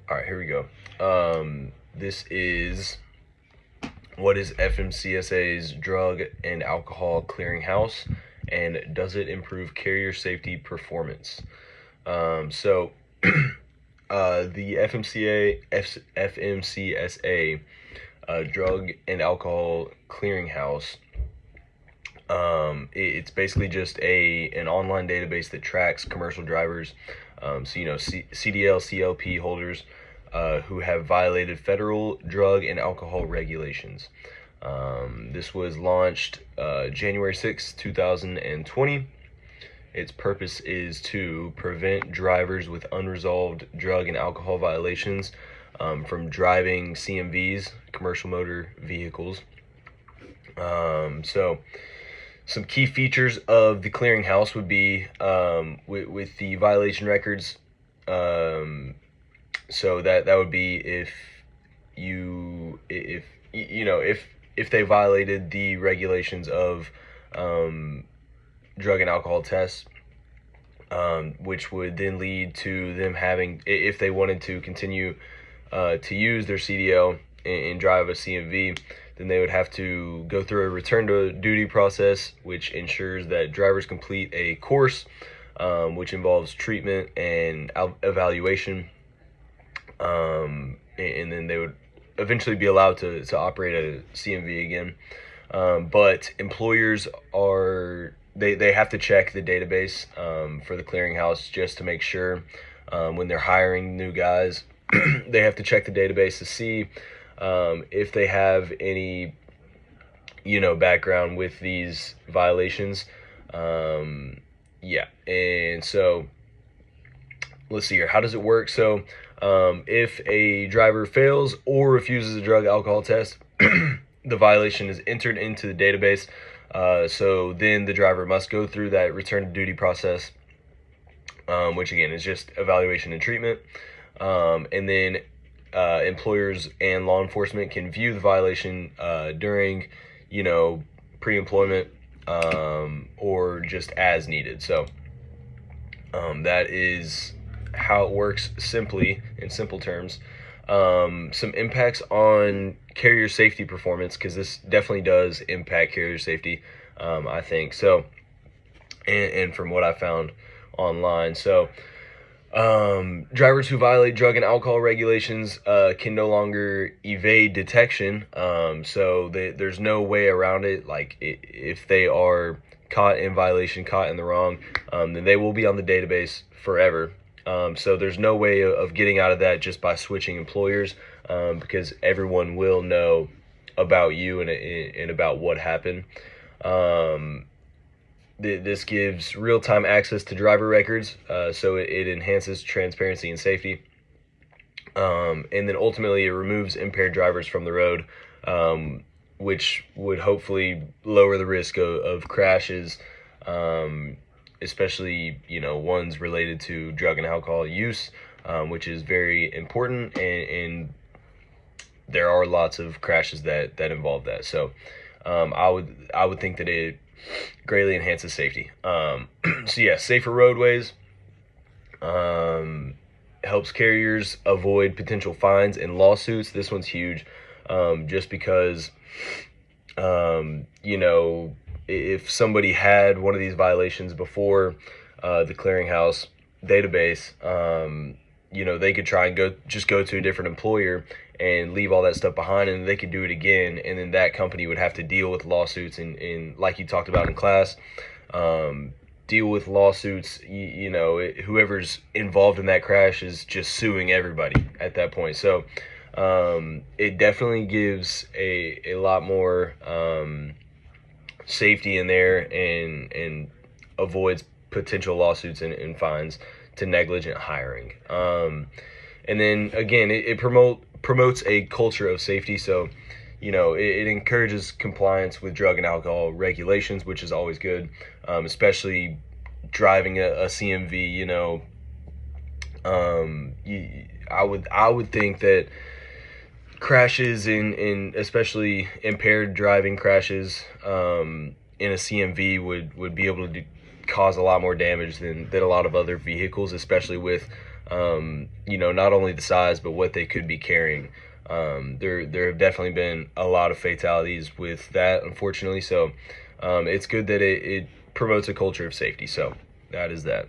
All right, here we go. This is what is FMCSA's Drug and Alcohol Clearinghouse, and does it improve carrier safety performance? So, the FMCSA Drug and Alcohol Clearinghouse. It's basically just an online database that tracks commercial drivers, CDL, CLP holders who have violated federal drug and alcohol regulations. This was launched January 6, 2020. Its purpose is to prevent drivers with unresolved drug and alcohol violations from driving CMVs, commercial motor vehicles. So some key features of the clearinghouse would be with the violation records. So that would be if they violated the regulations of drug and alcohol tests, which would then lead to them having, if they wanted to continue to use their CDL and drive a CMV, then they would have to go through a return to duty process, which ensures that drivers complete a course, which involves treatment and evaluation, and then they would eventually be allowed to operate a CMV again. But employers they have to check the database for the clearinghouse just to make sure when they're hiring new guys, they have to check the database to see if they have any, background with these violations. And so let's see here. How does it work? So if a driver fails or refuses a drug alcohol test, the violation is entered into the database. So then the driver must go through that return to duty process, which again is just evaluation and treatment. And then employers and law enforcement can view the violation during, pre-employment or just as needed. So that is how it works in simple terms. Some impacts on carrier safety performance, because this definitely does impact carrier safety, I think. So, and from what I found online. So, drivers who violate drug and alcohol regulations can no longer evade detection. So there's no way around it. Like if they are caught in violation, caught in the wrong, then they will be on the database forever. So there's no way of getting out of that just by switching employers, because everyone will know about you and about what happened. This gives real-time access to driver records, so it enhances transparency and safety. And then ultimately it removes impaired drivers from the road, which would hopefully lower the risk of crashes, especially ones related to drug and alcohol use, which is very important, and there are lots of crashes that involve that. So I would think that it greatly enhances safety. So yeah, safer roadways, helps carriers avoid potential fines and lawsuits. This one's huge, just because if somebody had one of these violations before the clearinghouse database, they could try and go to a different employer and leave all that stuff behind, and they could do it again, and then that company would have to deal with lawsuits and like you talked about in class, deal with lawsuits. Whoever's involved in that crash is just suing everybody at that point. So it definitely gives a lot more safety in there, and avoids potential lawsuits and fines to negligent hiring. And then again, it promotes a culture of safety. So, it encourages compliance with drug and alcohol regulations, which is always good, especially driving a CMV. I would think that crashes in especially impaired driving crashes in a CMV would be able to cause a lot more damage than a lot of other vehicles, especially with not only the size but what they could be carrying. There have definitely been a lot of fatalities with that, unfortunately. So it's good that it promotes a culture of safety. So that is that.